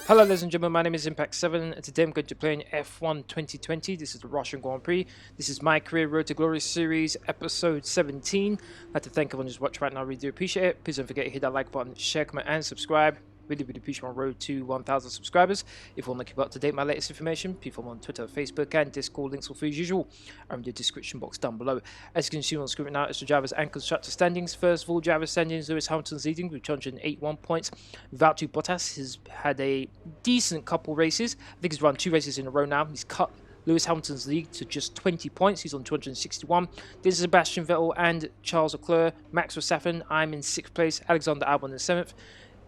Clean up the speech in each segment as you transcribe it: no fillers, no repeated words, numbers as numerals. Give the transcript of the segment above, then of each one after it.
Hello ladies and gentlemen, my name is Impact7 and today I'm going to play in F1 2020. This is the Russian Grand Prix. This is my career Road to Glory series, episode 17. I'd like to thank everyone who's watching right now, I really do appreciate it. Please don't forget to hit that like button, share, comment and subscribe. Really appreciate my road to 1,000 subscribers. If you want to keep up to date my latest information, please follow me on Twitter, Facebook and Discord. Links will free as usual are in the description box down below. As you can see on the screen right now, it's the drivers and constructor standings. First of all, driver standings, Lewis Hamilton's leading with 281 points. Valtteri Bottas has had a decent couple races. I think he's run 2 races in a row now. He's cut Lewis Hamilton's lead to just 20 points. He's on 261. This is Sebastian Vettel and Charles Leclerc. Max Verstappen, I'm in 6th place. Alexander Albon in 7th.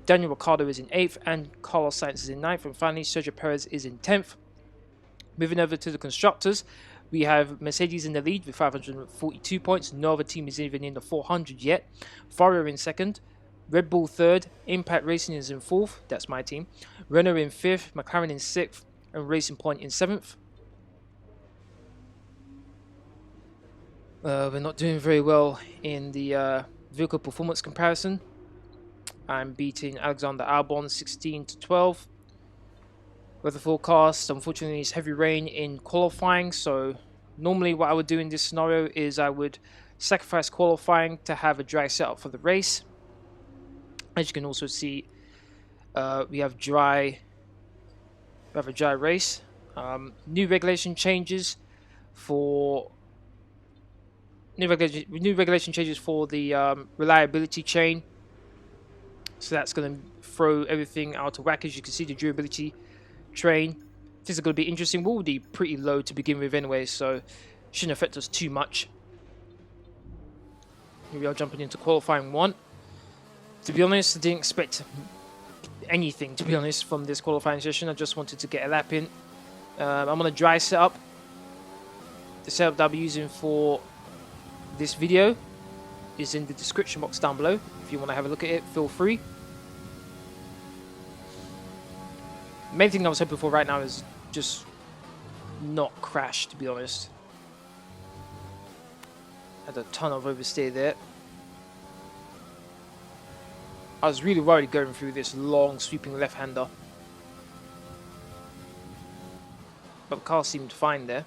Daniel Ricciardo is in 8th. And Carlos Sainz is in 9th. And finally, Sergio Perez is in 10th. Moving over to the constructors, we have Mercedes in the lead with 542 points. No other team is even in the 400 yet. Ferrari in 2nd. Red Bull 3rd. Impact Racing is in 4th. That's my team. Renault in 5th. McLaren in 6th. And Racing Point in 7th. We're not doing very well in the vehicle performance comparison. I'm beating Alexander Albon 16 to 12. Weather forecast, unfortunately, is heavy rain in qualifying. So normally what I would do in this scenario is I would sacrifice qualifying to have a dry setup for the race. As you can also see, we have a dry race. New regulation changes for the reliability chain. So that's going to throw everything out of whack. As you can see, the durability train. This is going to be interesting. We're already pretty low to begin with anyway, so shouldn't affect us too much. Here we are jumping into qualifying 1. To be honest, I didn't expect anything, to be honest, from this qualifying session. I just wanted to get a lap in. I'm on a dry setup. The setup that I'll be using for this video is in the description box down below. If you want to have a look at it, feel free. The main thing I was hoping for right now is just not crash, to be honest. Had a ton of oversteer there. I was really worried going through this long sweeping left-hander. But the car seemed fine there.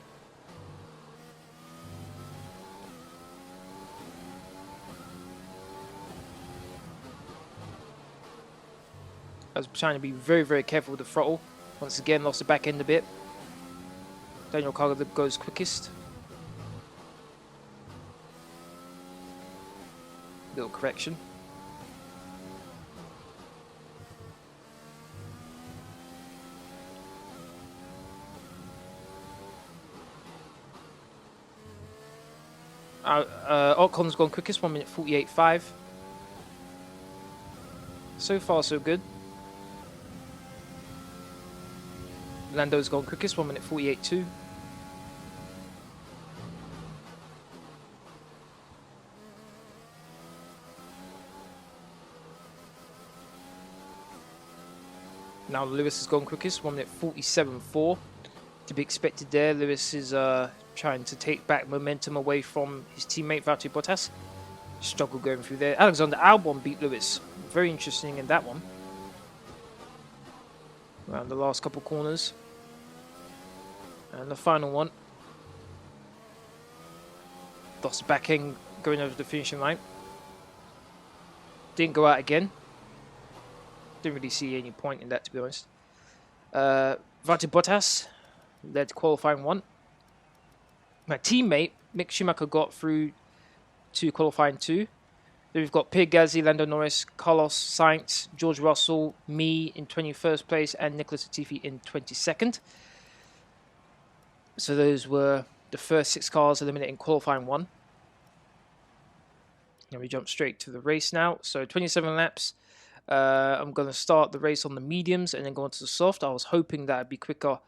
I was trying to be very, very careful with the throttle. Once again, lost the back end a bit. Daniel Ricciardo goes quickest. Little correction. Ocon's gone quickest, 1 minute 48.5. So far, so good. Lando's gone quickest, 1 minute 48.2. Now Lewis has gone quickest, 1 minute 47.4. To be expected there. Lewis is trying to take back momentum away from his teammate Valtteri Bottas. Struggle going through there. Alexander Albon beat Lewis. Very interesting in that one. Around the last couple corners. And the final one. Lost the back end going over the finishing line. Didn't go out again. Didn't really see any point in that, to be honest. Valtteri Bottas led qualifying 1. My teammate, Mick Schumacher, got through to qualifying 2. Then we've got Pierre Gasly, Lando Norris, Carlos Sainz, George Russell, me in 21st place, and Nicholas Latifi in 22nd. So those were the first 6 cars eliminated in qualifying 1. And we jump straight to the race now. So 27 laps. I'm going to start the race on the mediums and then go on to the soft. I was hoping that it'd be quicker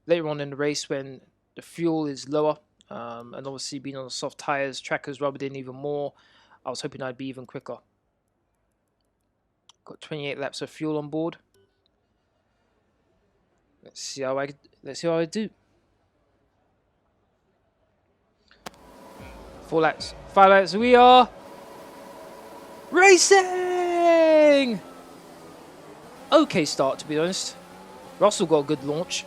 later on in the race when the fuel is lower. And obviously being on the soft tyres, trackers rubbed in even more. I was hoping I'd be even quicker. Got 28 laps of fuel on board. Let's see how I do. 4 laps, 5 laps. We are racing. Okay start, to be honest. Russell got a good launch.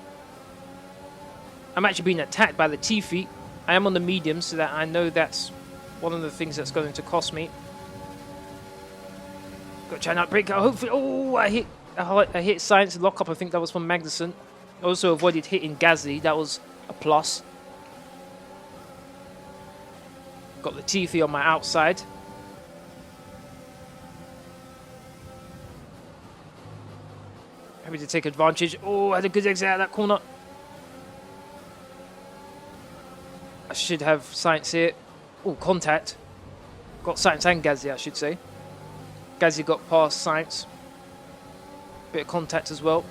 I'm actually being attacked by the Tiffy. I am on the medium, so that I know that's one of the things that's going to cost me. Got to try not break out. Hopefully, oh, I hit Science lockup. I think that was from Magnussen. Also avoided hitting Gasly. That was a plus. Got the Tiffy on my outside. Happy to take advantage. Oh, I had a good exit out of that corner. I should have Science here. Oh, contact. Got Science and Gasly, I should say. Gasly got past Science. Bit of contact as well.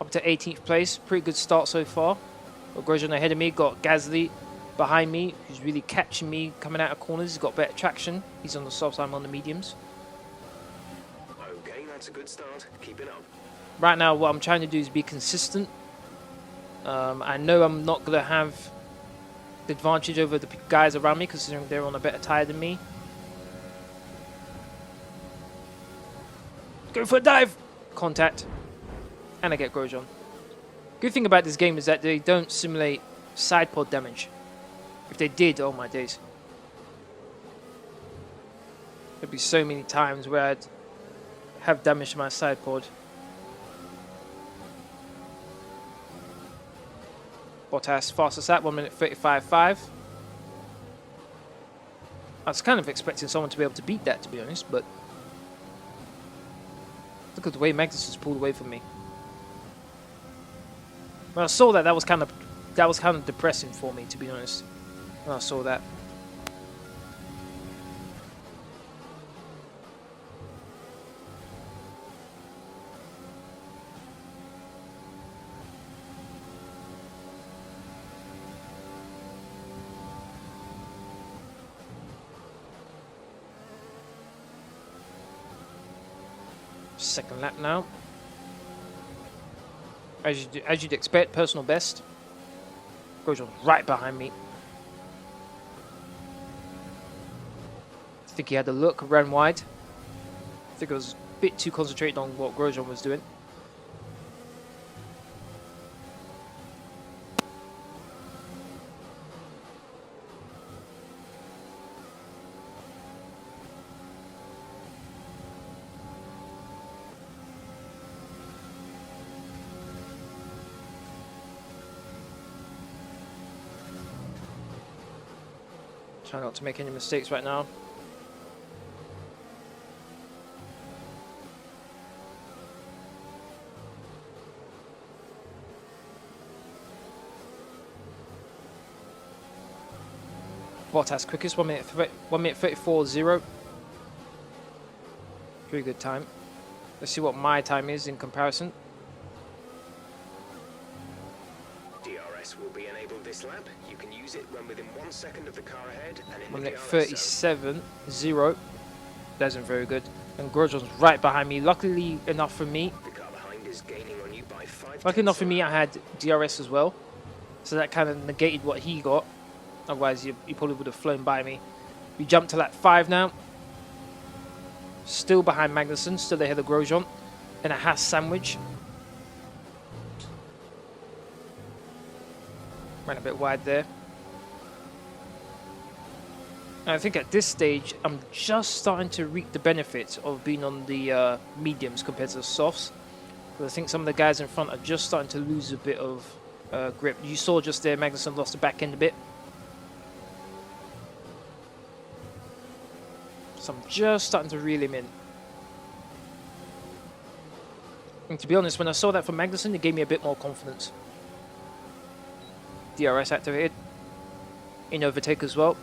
Up to 18th place. Pretty good start so far. Got Grosjean ahead of me. Got Gasly behind me, who's really catching me coming out of corners. He's got better traction. He's on the softs, I'm on the mediums. Okay, that's a good start. Keep it up. Right now, what I'm trying to do is be consistent. I know I'm not going to have the advantage over the guys around me because they're on a better tyre than me. Go for a dive! Contact. And I get Grosjean. Good thing about this game is that they don't simulate side pod damage. If they did, oh my days. There'd be so many times where I'd have damage to my side pod. Bottas fastest lap, 1 minute 35.5. I was kind of expecting someone to be able to beat that, to be honest, but look at the way Magnussen's pulled away from me. When I saw that, that was kind of depressing for me, to be honest. When I saw that. Second lap now. As you'd expect, personal best. Grosjean right behind me. I think he had a look, ran wide. I think I was a bit too concentrated on what Grosjean was doing. Try not to make any mistakes right now. Bottas quickest, 1 minute 34.0. Pretty good time. Let's see what my time is in comparison. DRS will be enabled this lap. You can use it when within 1 second of the car ahead and in 1 the minute DRS zone. 37.0. That isn't very good. And Grosjean's right behind me. Luckily enough for me. The car behind is gaining on you by 5 Luckily enough for me, I had DRS as well. So that kind of negated what he got. Otherwise, he probably would have flown by me. We jumped to lap 5 now. Still behind Magnussen. Still ahead of Grosjean. And a Haas sandwich. Ran a bit wide there. And I think at this stage, I'm just starting to reap the benefits of being on the mediums compared to the softs. But I think some of the guys in front are just starting to lose a bit of grip. You saw just there, Magnussen lost the back end a bit. So I'm just starting to reel him in. And to be honest, when I saw that from Magnussen, it gave me a bit more confidence. DRS activated. In overtake as well.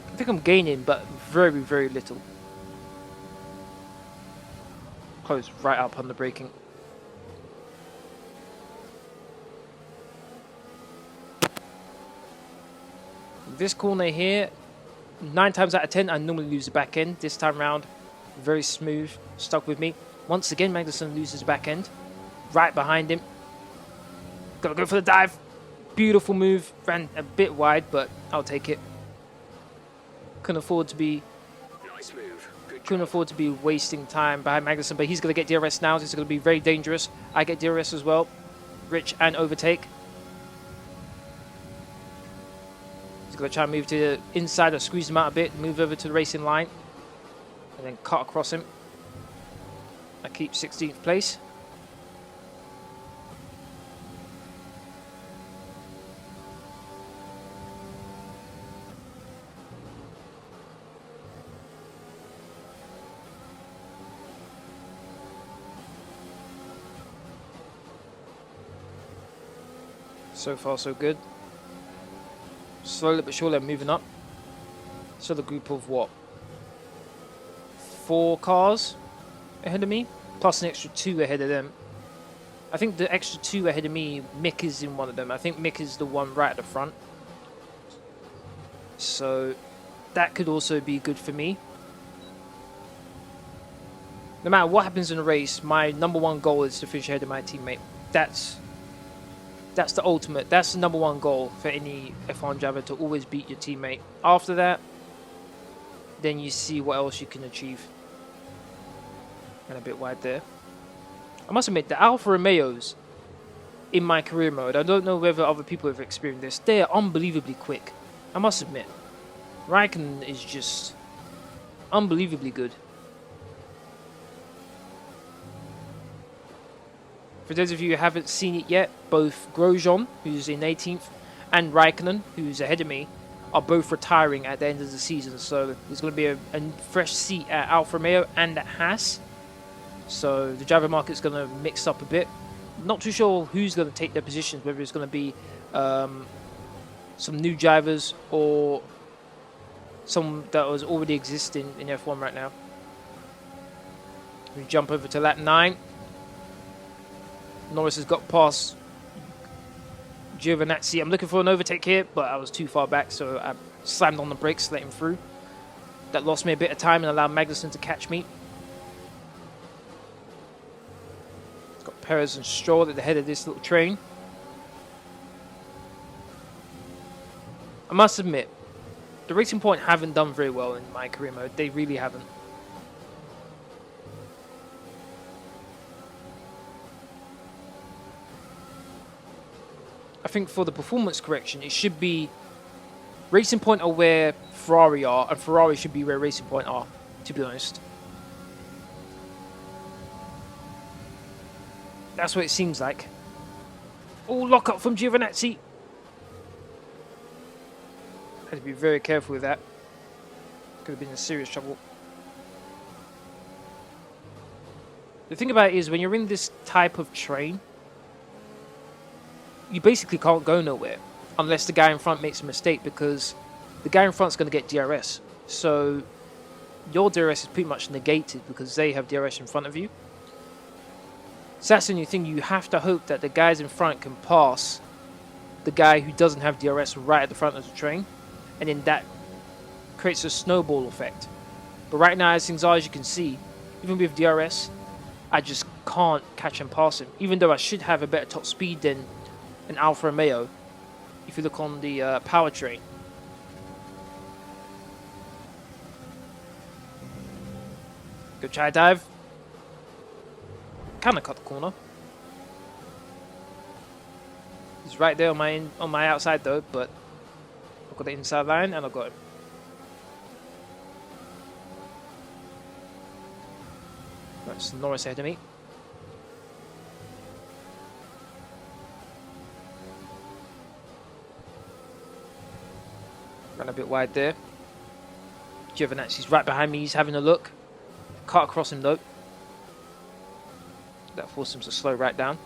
I think I'm gaining, but very, very little. Close right up on the braking. This corner here, 9 times out of 10, I normally lose the back end. This time round, very smooth, stuck with me. Once again, Magnussen loses the back end. Right behind him. Gotta go for the dive. Beautiful move. Ran a bit wide, but I'll take it. Couldn't afford to be Nice move. Good couldn't afford to be wasting time behind Magnussen, but he's going to get DRS now. This is going to be very dangerous. I get DRS as well. Rich and overtake. He's going to try and move to the inside or squeeze him out a bit, move over to the racing line, and then cut across him. I keep 16th place. So far, so good. Slowly but surely, I'm moving up. So the group of what? 4 cars ahead of me, plus an extra 2 ahead of them. I think the extra 2 ahead of me, Mick is in one of them. I think Mick is the one right at the front. So that could also be good for me. No matter what happens in the race, my #1 goal is to finish ahead of my teammate. That's the ultimate. That's the #1 goal for any F1 driver, to always beat your teammate. After that, then you see what else you can achieve. And a bit wide there. I must admit, the Alfa Romeos in my career mode, I don't know whether other people have experienced this, they are unbelievably quick. I must admit. Raikkonen is just unbelievably good. For those of you who haven't seen it yet, both Grosjean, who's in 18th, and Raikkonen, who's ahead of me, are both retiring at the end of the season. So there's going to be a fresh seat at Alfa Romeo and at Haas. So the driver market's going to mix up a bit. Not too sure who's going to take their positions, whether it's going to be some new drivers or some that was already existing in F1 right now. We jump over to lap 9. Norris has got past Giovinazzi. I'm looking for an overtake here, but I was too far back, so I slammed on the brakes, let him through. That lost me a bit of time and allowed Magnussen to catch me. It's got Perez and Stroll at the head of this little train. I must admit, the Racing Point haven't done very well in my career mode. They really haven't. I think for the performance correction, it should be Racing Point are where Ferrari are, and Ferrari should be where Racing Point are, to be honest. That's what it seems like. Oh, lock up from Giovinazzi. Had to be very careful with that. Could have been in serious trouble. The thing about it is, when you're in this type of train, you basically can't go nowhere unless the guy in front makes a mistake, because the guy in front's going to get DRS. So your DRS is pretty much negated because they have DRS in front of you. So that's the only thing. You have to hope that the guys in front can pass the guy who doesn't have DRS right at the front of the train, and then that creates a snowball effect. But right now, as things are, as you can see, even with DRS, I just can't catch and pass him, even though I should have a better top speed than an Alfa Romeo, if you look on the powertrain. Good try dive. Kind of cut the corner. He's right there on my outside though, but I've got the inside line and I've got him. That's Norris ahead of me. Ran a bit wide there. Giovinazzi's right behind me. He's having a look. Cut across him though. That forced him to slow right down.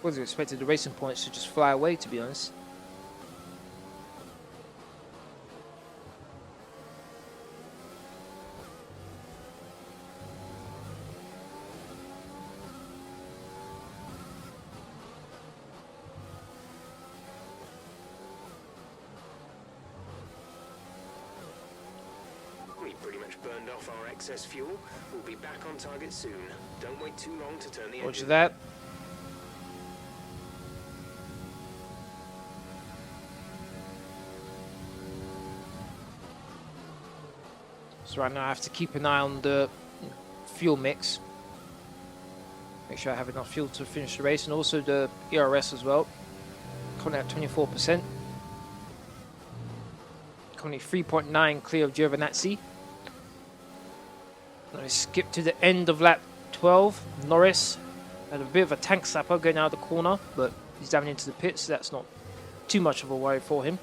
Wasn't expected the Racing Points to just fly away, to be honest. burned off our excess fuel. We'll be back on target soon. Don't wait too long to turn the engine. Roger that. So right now I have to keep an eye on the fuel mix. Make sure I have enough fuel to finish the race, and also the ERS as well. Coming at 24%. Currently 3.9 clear of Giovinazzi. I skip to the end of lap 12. Norris had a bit of a tank slapper going out of the corner, but he's down into the pits, so that's not too much of a worry for him.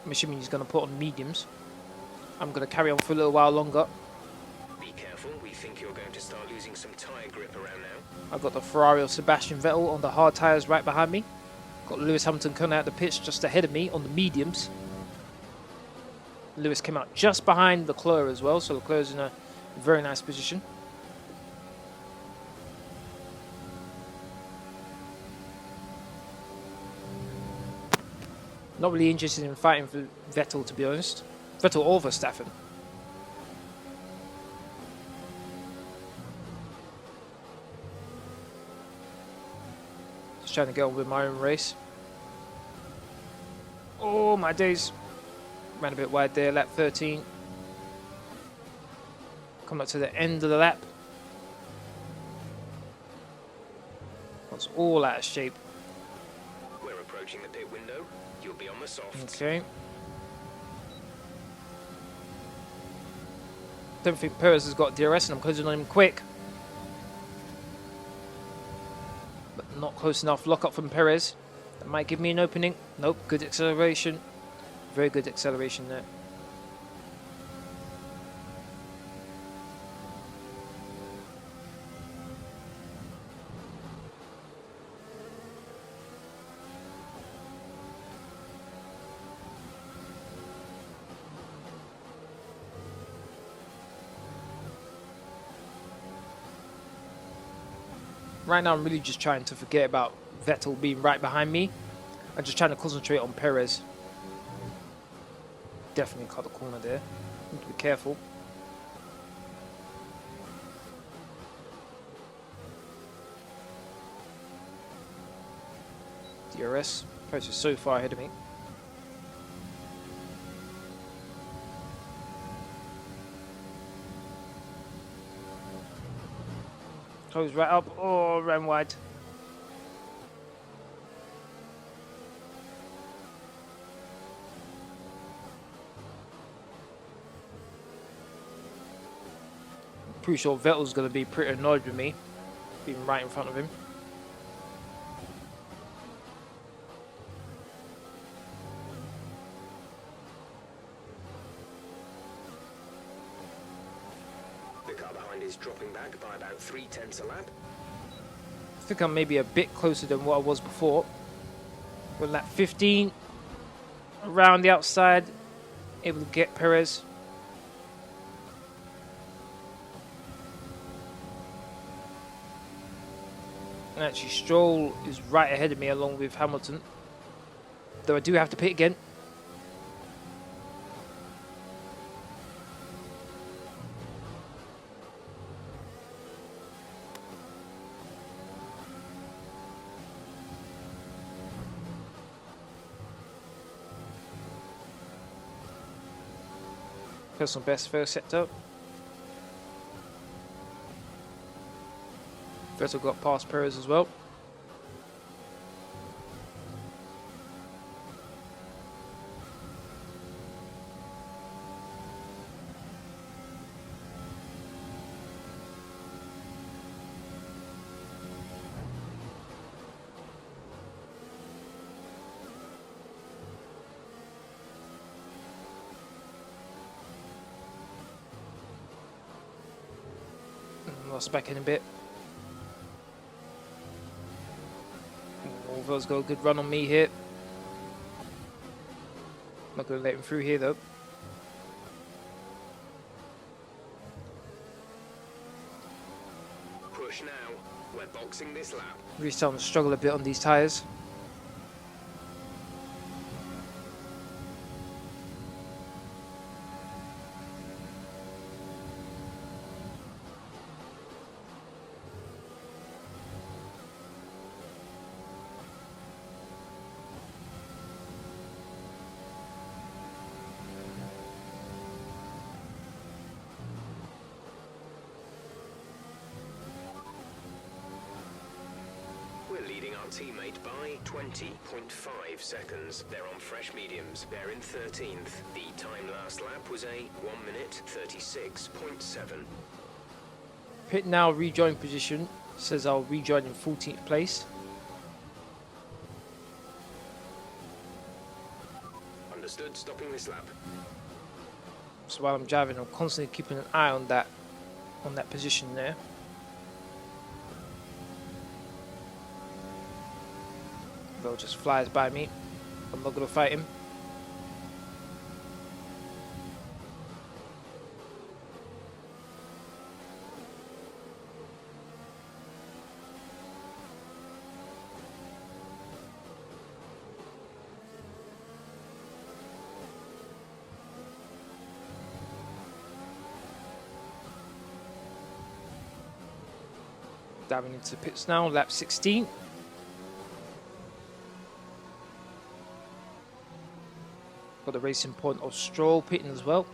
I'm assuming he's going to put on mediums. I'm going to carry on for a little while longer. Be careful, we think you're going to start losing some tyre grip around now. I've got the Ferrari of Sebastian Vettel on the hard tyres right behind me. Got Lewis Hamilton coming out the pitch just ahead of me on the mediums. Lewis came out just behind Leclerc as well, so Leclerc's in a very nice position. Not really interested in fighting for Vettel, to be honest. Vettel or Verstappen. Just trying to get on with my own race. Oh my days. Ran a bit wide there, lap 13. Come up to the end of the lap. That's all out of shape. We're approaching the pit window. You'll be on the soft. Okay. Don't think Perez has got DRS, and I'm closing on him quick. But not close enough. Lock up from Perez. That might give me an opening. Nope, good acceleration. Very good acceleration there. Right now I'm really just trying to forget about Vettel being right behind me. I'm just trying to concentrate on Perez. Definitely cut the corner there. Need to be careful. DRS. Perez is so far ahead of me. Close right up. Oh, ran wide. Pretty sure Vettel's going to be pretty annoyed with me being right in front of him. The car behind is dropping back by about 0.3 a lap. I think I'm maybe a bit closer than what I was before. With lap 15, around the outside, able to get Perez. And actually Stroll is right ahead of me along with Hamilton. Though I do have to pit again. Personal best first sector. Vettel got past Perez as well. Lost back in a bit. Vettel's got a good run on me here. Not going to let him through here though. Push now. We're boxing this lap. Really starting to struggle a bit on these tyres. leading our teammate by 20.5 seconds. They're on fresh mediums. They're in 13th. The time last lap was a 1 minute 36.7. Pit now, rejoin position. Says I'll rejoin in 14th place. Understood, stopping this lap. So while I'm driving, I'm constantly keeping an eye on that position there. Though just flies by me. I'm not gonna fight him. Diving into the pits now, lap 16. Got the racing point of Stroll pitting as well.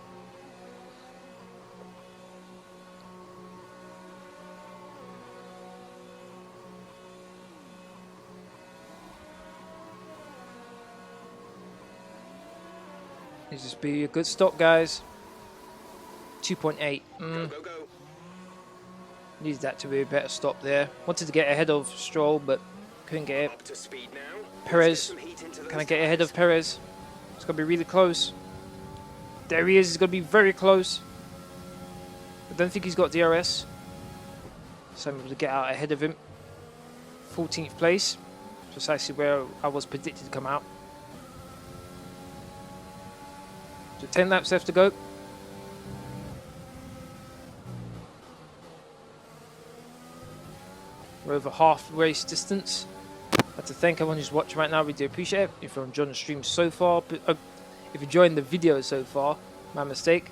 Needs to be a good stop, guys. 2.8. Go, go, go. Needs that to be a better stop there. Wanted to get ahead of Stroll, but couldn't get it. Up to speed now. Perez, can I get ahead of Perez? It's going to be really close. There he is. He's going to be very close. I don't think he's got DRS. So I'm able to get out ahead of him. 14th place. Precisely where I was predicted to come out. So 10 laps left to go. We're over half race distance. I'd like to thank everyone who's watching right now. We do appreciate it. If you're enjoying the stream so far, if you're enjoying the video so far, my mistake.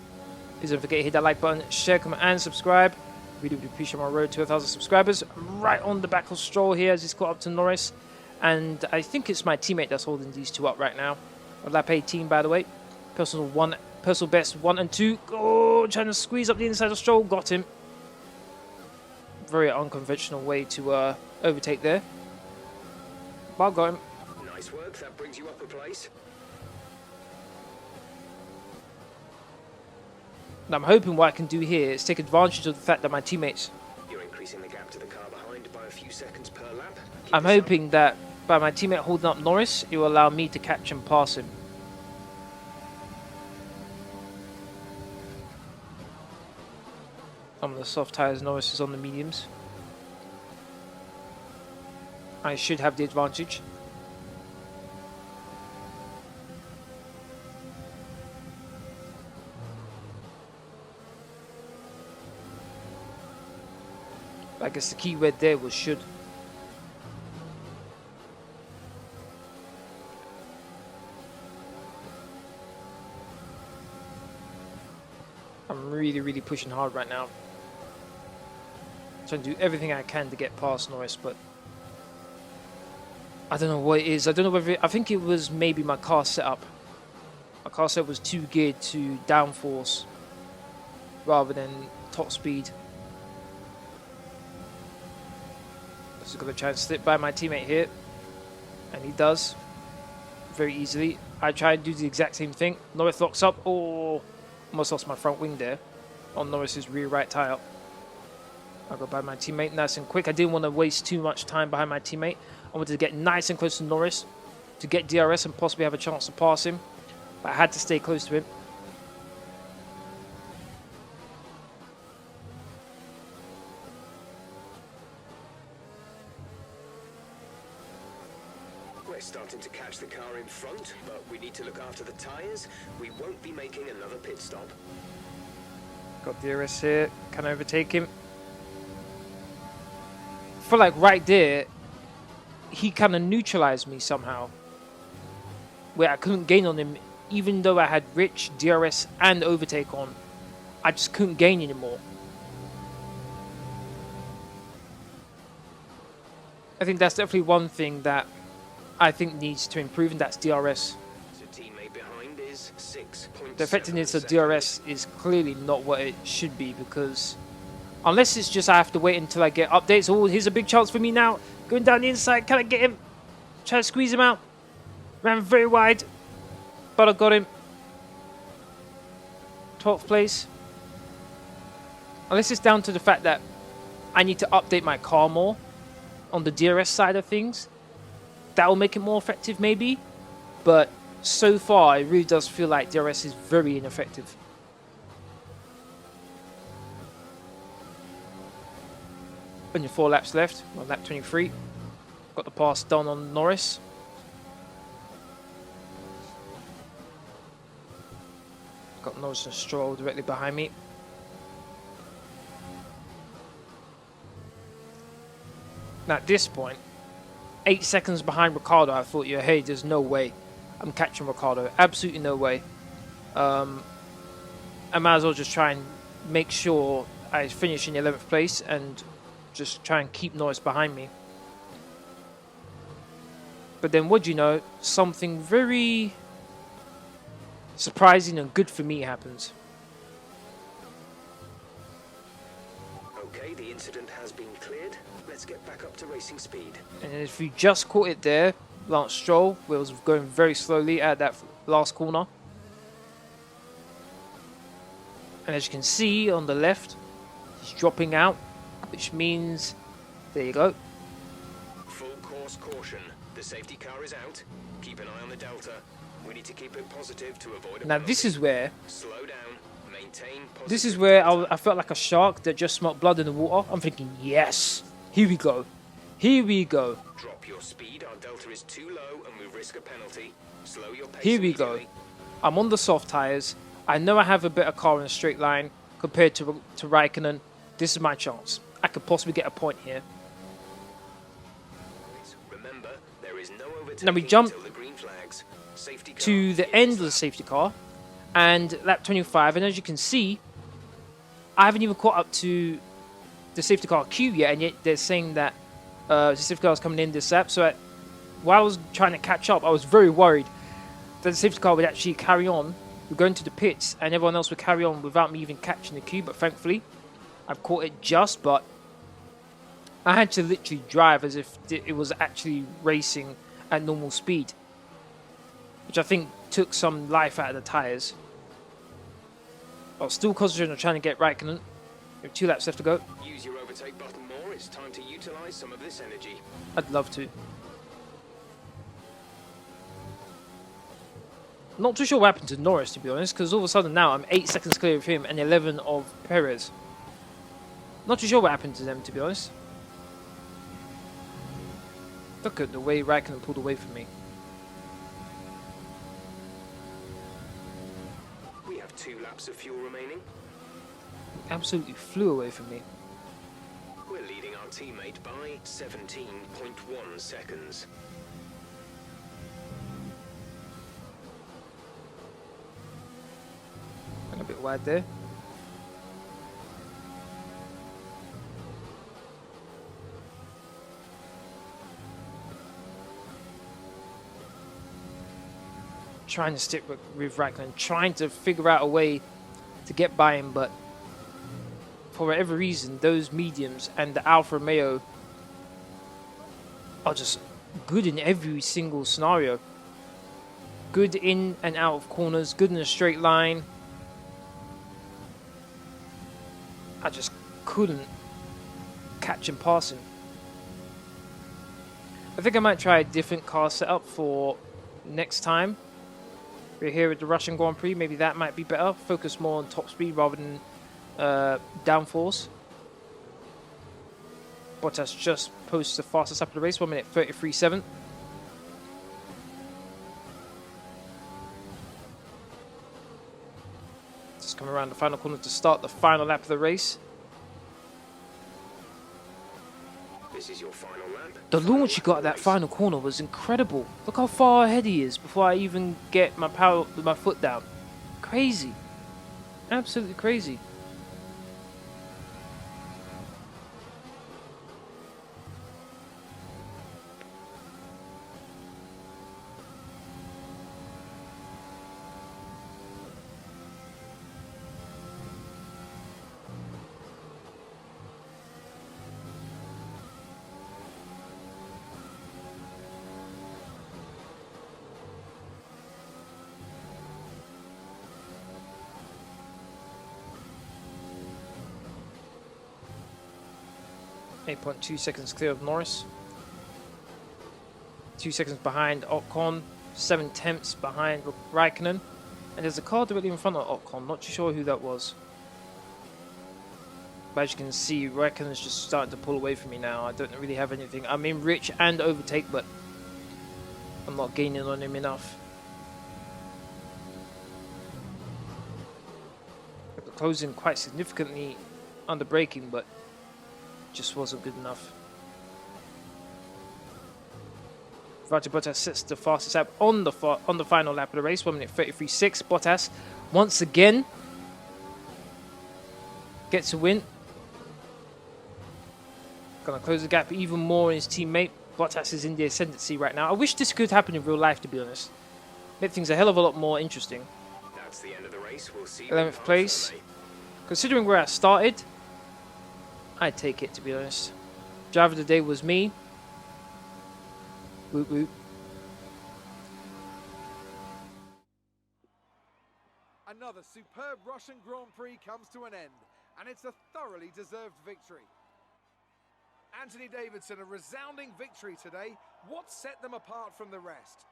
Please don't forget to hit that like button, share, comment, and subscribe. Really would appreciate my road to 1,000 subscribers. Right on the back of Stroll here as he's caught up to Norris. And I think it's my teammate that's holding these two up right now. On lap 18, by the way. Personal best 1 and 2. Oh, trying to squeeze up the inside of Stroll. Got him. Very unconventional way to overtake there. But I got him. Nice work, that brings you up a place. And I'm hoping what I can do here is take advantage of the fact that my teammates... You're increasing the gap to the car behind by a few seconds per lap. I'm hoping that by my teammate holding up Norris, it will allow me to catch and pass him. I'm on the soft tyres, Norris is on the mediums. I should have the advantage. I guess the key word there was should. I'm really pushing hard right now. Trying to do everything I can to get past Norris, but I don't know what it is. I don't know whether I think it was maybe my car setup. My car setup was too geared to downforce rather than top speed. Just gonna try and slip by my teammate here, and he does very easily. I try and do the exact same thing. Norris locks up. Oh, almost lost my front wing there on Norris's rear right tyre. I'll go by my teammate nice and quick. I didn't want to waste too much time behind my teammate. I wanted to get nice and close to Norris to get DRS and possibly have a chance to pass him. But I had to stay close to him. We're starting to catch the car in front, but we need to look after the tyres. We won't be making another pit stop. Got DRS here. Can I overtake him? I feel like right there, he kind of neutralized me somehow. Where I couldn't gain on him, even though I had rich DRS and overtake on. I just couldn't gain anymore. I think that's definitely one thing that I think needs to improve, and that's DRS. The teammate behind is 6.7 The effectiveness of DRS is clearly not what it should be, because unless it's just I have to wait until I get updates. Oh, here's a big chance for me now. Going down the inside. Can I get him? Try to squeeze him out. Ran very wide. But I got him. 12th place. Unless it's down to the fact that I need to update my car more on the DRS side of things. That will make it more effective maybe. But so far, it really does feel like DRS is very ineffective. Only 4 laps left. On lap 23. Got the pass done on Norris. Got Norris and Stroll directly behind me. Now at this point, 8 seconds behind Ricciardo, I thought, yeah, hey, there's no way I'm catching Ricciardo. Absolutely no way. I might as well just try and make sure I finish in 11th place and just try and keep Norris behind me. But then, what do you know? Something very surprising and good for me happens. Okay, the incident has been cleared. Let's get back up to racing speed. And if you just caught it there, Lance Stroll was going very slowly at that last corner. And as you can see on the left, he's dropping out, which means, there you go. Full course caution. The safety car is out. Keep an eye on the delta. We need to keep it positive to avoid a Now this is where, slow down. Maintain positive. this is where I felt like a shark that just smelled blood in the water. I'm thinking, yes, here we go. Here we go. Drop your speed. Our delta is too low and we risk a penalty. Slow your pace. Here we go. I'm on the soft tyres. I know I have a better car in a straight line compared to Raikkonen. This is my chance. I could possibly get a point here. Remember, there is no Now we overtaking jump until the green flags. Safety car to the end of the safety car and lap 25, and as you can see, I haven't even caught up to the safety car queue yet, and yet they're saying that the safety car is coming in this lap. So while I was trying to catch up, I was very worried that the safety car would actually carry on. We're going to the pits and everyone else would carry on without me even catching the queue, but thankfully I've caught it just. But I had to literally drive as if it was actually racing at normal speed, which I think took some life out of the tyres. I was still concentrating on trying to get Raikkonen. We have 2 laps left to go. Use your overtake button more. It's time to utilize some of this energy. I'd love to. Not too sure what happened to Norris, to be honest, because all of a sudden now I'm 8 seconds clear of him and 11 of Perez. Not too sure what happened to them, to be honest. Look at the way Raikkonen pulled away from me. We have 2 laps of fuel remaining. Absolutely flew away from me. We're leading our teammate by 17.1 seconds. Went a bit wide there. Trying to stick with Raikkonen, trying to figure out a way to get by him, but for whatever reason, those mediums and the Alfa Romeo are just good in every single scenario. Good in and out of corners, good in a straight line. I just couldn't catch him passing. I think I might try a different car setup for next time. We're here at the Russian Grand Prix. Maybe that might be better. Focus more on top speed rather than downforce. Bottas just posts the fastest lap of the race, 1 minute 33.7. Just come around the final corner to start the final lap of the race. This is your final lap. The launch he got at that final corner was incredible. Look how far ahead he is before I even get my foot down. Crazy. Absolutely crazy. 8.2 seconds clear of Norris. 2 seconds behind Ocon. 7 tenths behind Raikkonen. And there's a car directly in front of Ocon. Not too sure who that was. But as you can see, Raikkonen's just starting to pull away from me now. I don't really have anything. I'm in rich and overtake, but I'm not gaining on him enough. Closing quite significantly under braking, but just wasn't good enough. Valtteri Bottas sets the fastest lap on the final lap of the race, 1:33.6. Bottas once again gets a win. Gonna close the gap even more in his teammate. Bottas is in the ascendancy right now. I wish this could happen in real life, to be honest. Make things a hell of a lot more interesting. That's the end of the race. We'll see 11th place. Considering where I started, I'd take it, to be honest. Driver of the day was me. Woot woot. Another superb Russian Grand Prix comes to an end, and it's a thoroughly deserved victory. Anthony Davidson, a resounding victory today. What set them apart from the rest?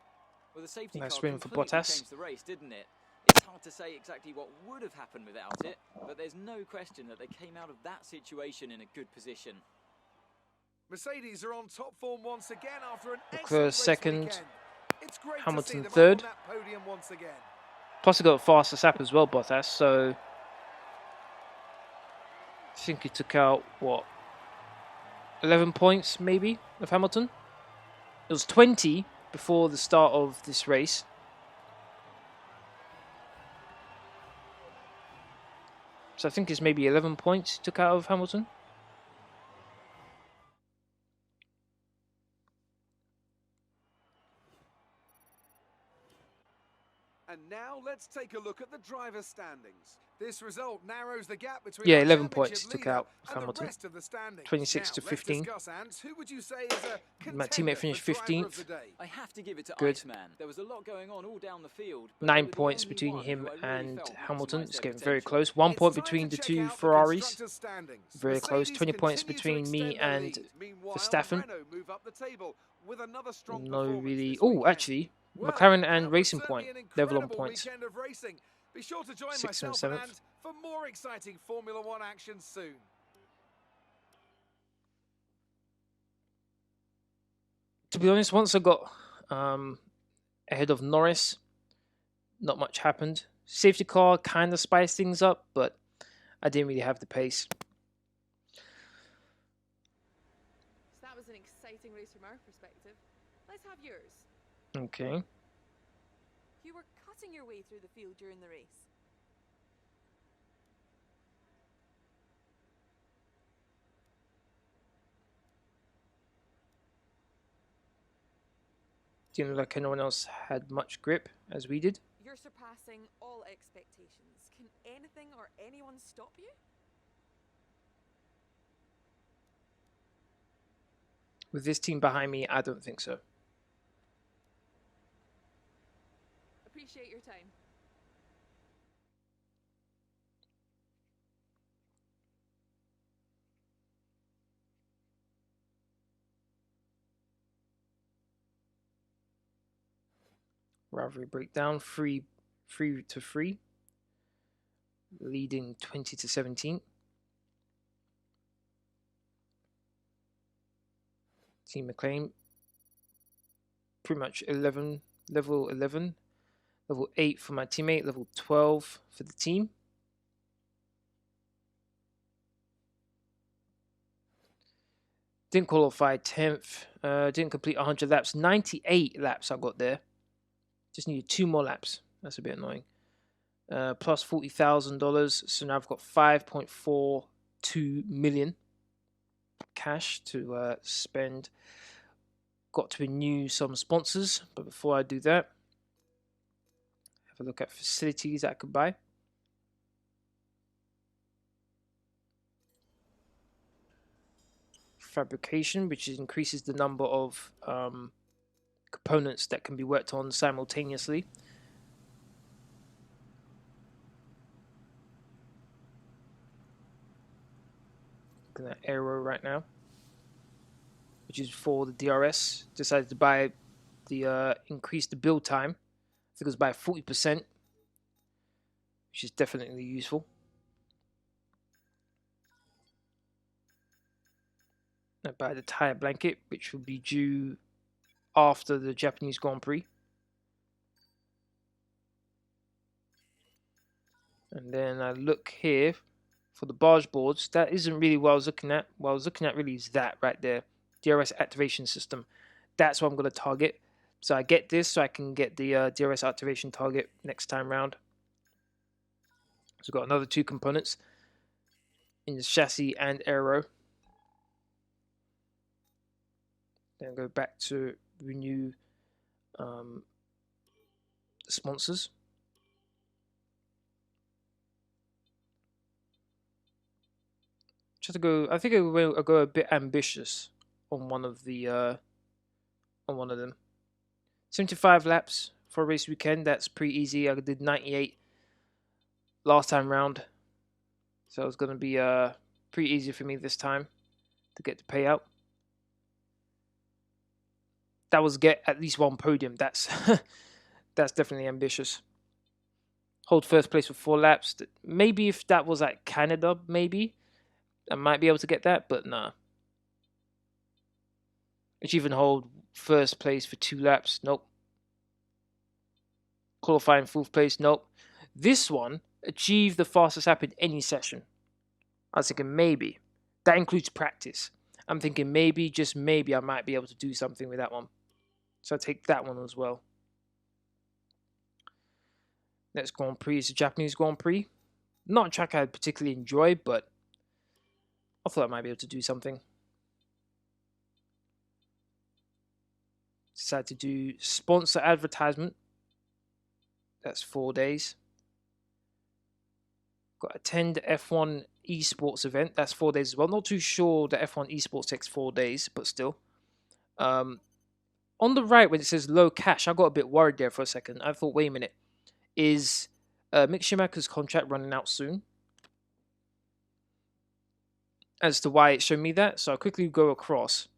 Well, the safety Nice car win for completely Bottas. changed the race, didn't it? It's hard to say exactly what would have happened without it, but there's no question that they came out of that situation in a good position. Mercedes are on top form once again after an Leclerc excellent race second, weekend. It's great Hamilton to see them third. up on that podium once again. Plus, he got a faster lap as well, Bottas. So I think he took out what, 11 points maybe of Hamilton. It was 20 before the start of this race. So I think it's maybe 11 points he took out of Hamilton. And now let's take a look at the driver's standings. This result narrows the gap between Yeah, our 11 championship points took leader out and the Hamilton. rest of the standings. 26 Now, to let's 15. discuss, Ant, who would you say is a My contender teammate finished for driver of 15th. the day? I have to give it to Good. Iceman. There was a lot going on all down the field. But 9 they were the points only between one him who I really and felt Hamilton. maximised It's their getting very potential. close. 1 It's point time between to the check two out the Ferraris. constructors' standings. Very close. Mercedes 20 points continue to between me extend their and lead. Meanwhile, Verstappen. Renault move up the table with another strong No, performance really. this Oh, weekend. actually, Well, McLaren and that was Racing certainly Point an level on incredible points. weekend of racing. Be sure to join 6th and myself 7th. and for more exciting Formula One action soon. To be honest, once I got ahead of Norris, not much happened. Safety car kind of spiced things up, but I didn't really have the pace. So that was an exciting race from our perspective. Let's have yours. Okay. You were cutting your way through the field during the race. Didn't look like anyone else had much grip as we did. You're surpassing all expectations. Can anything or anyone stop you? With this team behind me, I don't think so. Appreciate your time. Rivalry breakdown, 3 to 3, leading 20 to 17. Team McLean, pretty much level 11, level 8 for my teammate, level 12 for the team. Didn't qualify 10th, didn't complete 100 laps, 98 laps I got there. Just needed 2 more laps. That's a bit annoying. Plus $40,000. So now I've got 5.42 million cash to spend. Got to renew some sponsors, but before I do that, have a look at facilities that I could buy. Fabrication, which increases the number of components that can be worked on simultaneously. Looking at Aero right now. which is for the DRS. Decided to buy the increase the build time. I think it was by 40%, which is definitely useful. I buy the tire blanket, which will be due after the Japanese Grand Prix. And then I look here for the barge boards. That isn't really what I was looking at. What I was looking at really is that right there, DRS activation system. That's what I'm going to target. So I get this so I can get the DRS activation target next time round. So we've got another 2 components in the chassis and aero. Then go back to renew the sponsors. Just to go, I think I'll go a bit ambitious on one of them. 75 laps for a race weekend. That's pretty easy. I did 98 last time round, so it's going to be pretty easy for me this time to get the payout. That was get at least 1 podium. That's that's definitely ambitious. Hold first place for 4 laps. Maybe if that was at Canada, maybe I might be able to get that, but nah. Achieve and hold first place for 2 laps. Nope. Qualifying 4th place. Nope. This one, achieve the fastest lap in any session. I was thinking maybe. That includes practice. I'm thinking maybe, just maybe, I might be able to do something with that one. So I take that one as well. Next Grand Prix is the Japanese Grand Prix. Not a track I particularly enjoy, but I thought I might be able to do something. Decided to do sponsor advertisement. That's 4 days. Got attend F1 esports event. That's 4 days as well. Not too sure the F1 esports takes 4 days, but still. On the right, when it says low cash, I got a bit worried there for a second. I thought, wait a minute. Is Mick Schumacher's contract running out soon? As to why it showed me that. So I'll quickly go across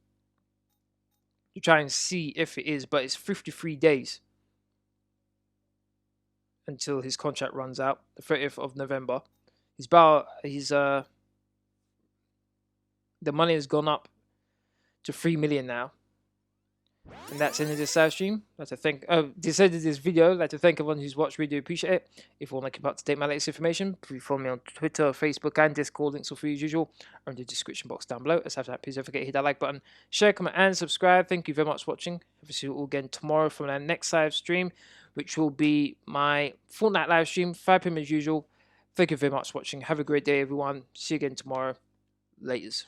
to try and see if it is. But it's 53 days until his contract runs out. The 30th of November. The money has gone up to 3 million now. And that's the end of this live stream. I'd like to thank this end of this video. I'd like to thank everyone who's watched. Really do appreciate it. If you want to keep up to date with my latest information, please follow me on Twitter, Facebook, and Discord. Links are free as usual are in the description box down below. Aside from that, please don't forget to hit that like button, share, comment, and subscribe. Thank you very much for watching. I'll see you all again tomorrow from our next live stream, which will be my Fortnite live stream, 5 PM as usual. Thank you very much for watching. Have a great day, everyone. See you again tomorrow. Laters.